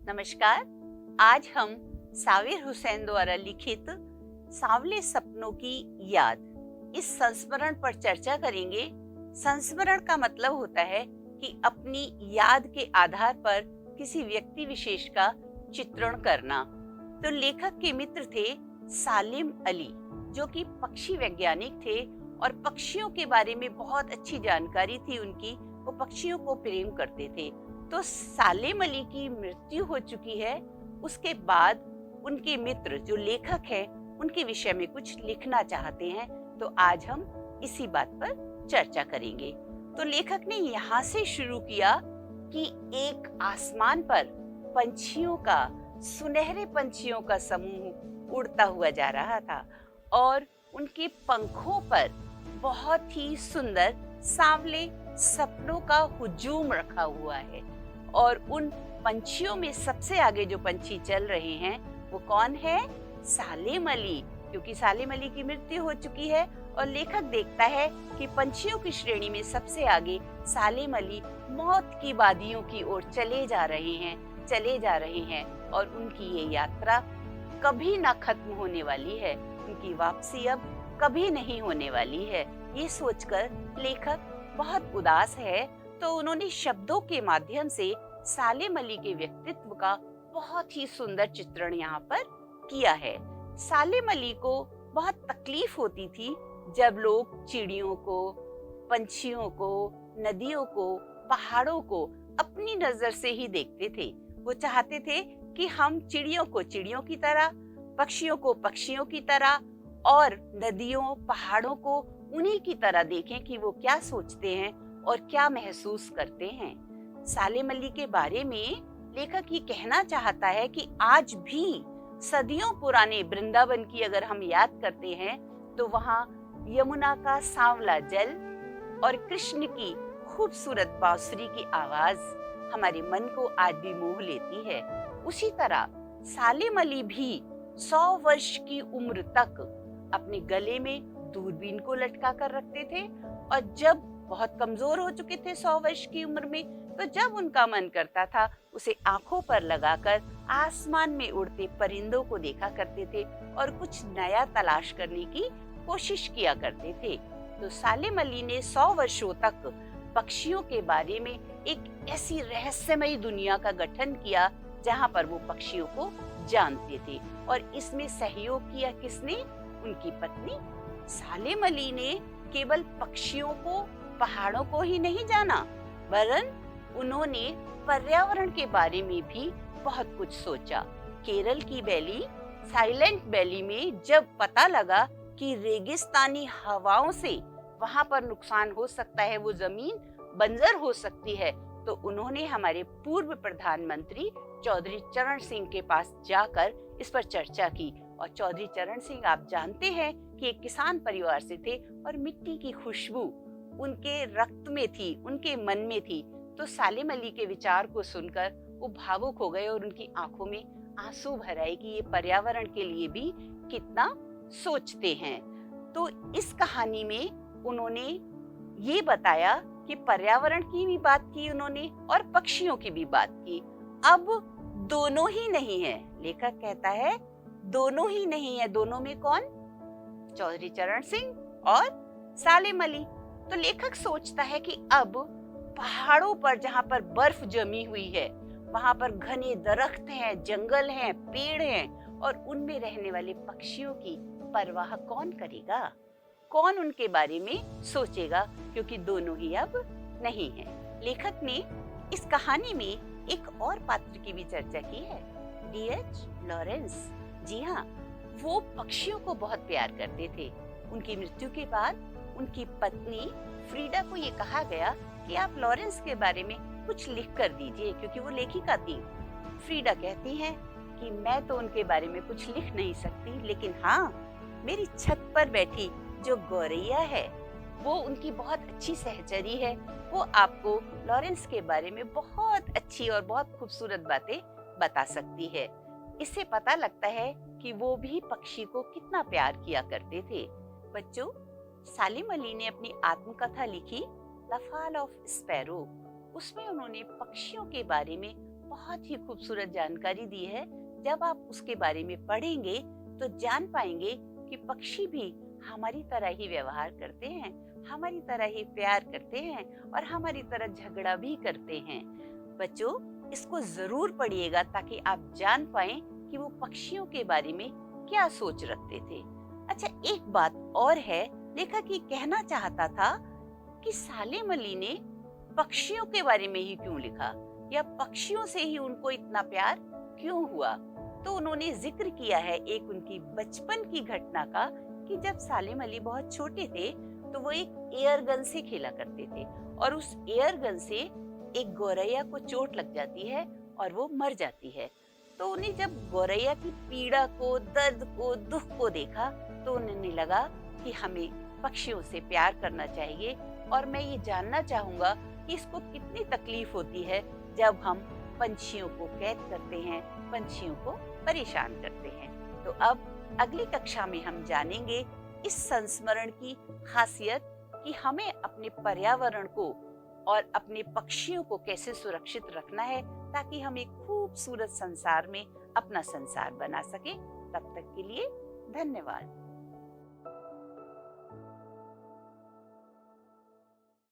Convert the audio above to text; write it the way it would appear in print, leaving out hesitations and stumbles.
नमस्कार। आज हम साविर हुसैन द्वारा लिखित सांवले सपनों की याद इस संस्मरण पर चर्चा करेंगे। संस्मरण का मतलब होता है कि अपनी याद के आधार पर किसी व्यक्ति विशेष का चित्रण करना। तो लेखक के मित्र थे सालिम अली, जो कि पक्षी वैज्ञानिक थे और पक्षियों के बारे में बहुत अच्छी जानकारी थी उनकी। वो पक्षियों को प्रेम करते थे। तो सालिम अली की मृत्यु हो चुकी है। उसके बाद उनके मित्र जो लेखक हैं उनके विषय में कुछ लिखना चाहते हैं। तो आज हम इसी बात पर चर्चा करेंगे। तो लेखक ने यहाँ से शुरू किया कि एक आसमान पर पंछियों का, सुनहरे पंछियों का समूह उड़ता हुआ जा रहा था और उनके पंखों पर बहुत ही सुंदर सांवले सपनों का हुजूम रखा हुआ है। और उन पंछियों में सबसे आगे जो पंछी चल रहे हैं वो कौन है? सालिम अली, क्योंकि सालिम अली की मृत्यु हो चुकी है। और लेखक देखता है कि पंछियों की श्रेणी में सबसे आगे सालिम अली मौत की वादियों की ओर चले जा रहे हैं और उनकी ये यात्रा कभी ना खत्म होने वाली है। उनकी वापसी अब कभी नहीं होने वाली है। ये सोचकर लेखक बहुत उदास है। तो उन्होंने शब्दों के माध्यम से सालिम अली के व्यक्तित्व का बहुत ही सुंदर चित्रण यहाँ पर किया है। सालिम अली को बहुत तकलीफ होती थी जब लोग चिड़ियों को, पंछियों को, नदियों को, पहाड़ों को अपनी नजर से ही देखते थे। वो चाहते थे कि हम चिड़ियों को चिड़ियों की तरह, पक्षियों को पक्षियों की तरह और नदियों, पहाड़ों को उन्हीं की तरह देखें कि वो क्या सोचते हैं और क्या महसूस करते हैं। सालिम अली के बारे में लेखक ये कहना चाहता है कि आज भी सदियों पुराने वृंदावन की अगर हम याद करते हैं तो वहाँ यमुना का सांवला जल और कृष्ण की खूबसूरत बांसुरी की आवाज हमारे मन को आज भी मोह लेती है। उसी तरह सालिम अली भी 100 वर्ष की उम्र तक अपने गले में दूरबीन को लटका कर रखते थे और जब बहुत कमजोर हो चुके थे 100 वर्ष की उम्र में, तो जब उनका मन करता था उसे आंखों पर लगाकर आसमान में उड़ते परिंदों को देखा करते थे और कुछ नया तलाश करने की कोशिश किया करते थे। तो सालिम अली ने 100 वर्षों तक पक्षियों के बारे में एक ऐसी रहस्यमयी दुनिया का गठन किया जहां पर वो पक्षियों को जानते थे। और इसमें सहयोग किया किसने? उनकी पत्नी। सालिम अली ने केवल पक्षियों को, पहाड़ों को ही नहीं जाना, वरन उन्होंने पर्यावरण के बारे में भी बहुत कुछ सोचा। केरल की वैली, साइलेंट वैली में जब पता लगा कि रेगिस्तानी हवाओं से वहां पर नुकसान हो सकता है, वो जमीन बंजर हो सकती है, तो उन्होंने हमारे पूर्व प्रधानमंत्री चौधरी चरण सिंह के पास जाकर इस पर चर्चा की। और चौधरी चरण सिंह, आप जानते हैं कि एक किसान परिवार से थे और मिट्टी की खुशबू उनके रक्त में थी, उनके मन में थी। तो सालिम अली के विचार को सुनकर वो भावुक हो गए और उनकी आंखों में आंसू भर आए कि ये पर्यावरण के लिए भी कितना सोचते हैं। तो इस कहानी में उन्होंने ये बताया कि पर्यावरण की भी बात की उन्होंने और पक्षियों की भी बात की। अब दोनों ही नहीं है, लेखक कहता है दोनों ही नहीं है। दोनों में कौन? चौधरी चरण सिंह और सालिम अली। तो लेखक सोचता है कि अब पहाड़ों पर जहाँ पर बर्फ जमी हुई है, वहां पर घने दरख्त हैं, जंगल हैं, पेड़ हैं और उनमें रहने वाले पक्षियों की परवाह कौन करेगा? कौन उनके बारे में सोचेगा? क्योंकि दोनों ही अब नहीं है। लेखक ने इस कहानी में एक और पात्र की भी चर्चा की है, D.H. लॉरेंस। जी हाँ, वो पक्षियों को बहुत प्यार करते थे। उनकी मृत्यु के बाद उनकी पत्नी फ्रीडा को ये कहा गया कि आप लॉरेंस के बारे में कुछ लिख कर दीजिए, क्योंकि वो लेखिका थी। फ्रीडा कहती हैं कि मैं तो उनके बारे में कुछ लिख नहीं सकती, लेकिन हाँ, मेरी छत पर बैठी जो गौरैया है वो उनकी बहुत अच्छी सहचरी है। वो आपको लॉरेंस के बारे में बहुत अच्छी और बहुत खूबसूरत बातें बता सकती है। इससे पता लगता है कि वो भी पक्षी को कितना प्यार किया करते थे। बच्चों, सालिम अली ने अपनी आत्मकथा लिखी द फॉल ऑफ स्पैरो, उसमें उन्होंने पक्षियों के बारे में बहुत ही खूबसूरत जानकारी दी है। जब आप उसके बारे में पढ़ेंगे तो जान पाएंगे कि पक्षी भी हमारी तरह ही व्यवहार करते हैं, हमारी तरह ही प्यार करते हैं और हमारी तरह झगड़ा भी करते हैं। बच्चों, इसको जरूर पढ़िएगा ताकि आप जान पाएं कि वो पक्षियों के बारे में क्या सोच रखते थे। अच्छा, एक बात और है, लेखक ये कहना चाहता था कि सालेम अली ने पक्षियों के बारे में ही क्यों लिखा, या पक्षियों से ही उनको इतना प्यार क्यों हुआ। तो उन्होंने जिक्र किया है एक उनकी बचपन की घटना का कि जब सालेम अली बहुत छोटे थे तो वो एक एयर गन से खेला करते थे और उस एयर गन से एक गौरैया को चोट लग जाती है और वो मर जाती है। तो उन्हें जब गौरैया की पीड़ा को, दर्द को, दुख को देखा तो उन्हें लगा कि हमें पक्षियों से प्यार करना चाहिए और मैं ये जानना चाहूंगा कि इसको कितनी तकलीफ होती है जब हम पंछियों को कैद करते हैं, पंछियों को परेशान करते हैं। तो अब अगली कक्षा में हम जानेंगे इस संस्मरण की खासियत कि हमें अपने पर्यावरण को और अपने पक्षियों को कैसे सुरक्षित रखना है ताकि हम एक खूबसूरत संसार में अपना संसार बना सके। तब तक के लिए धन्यवाद।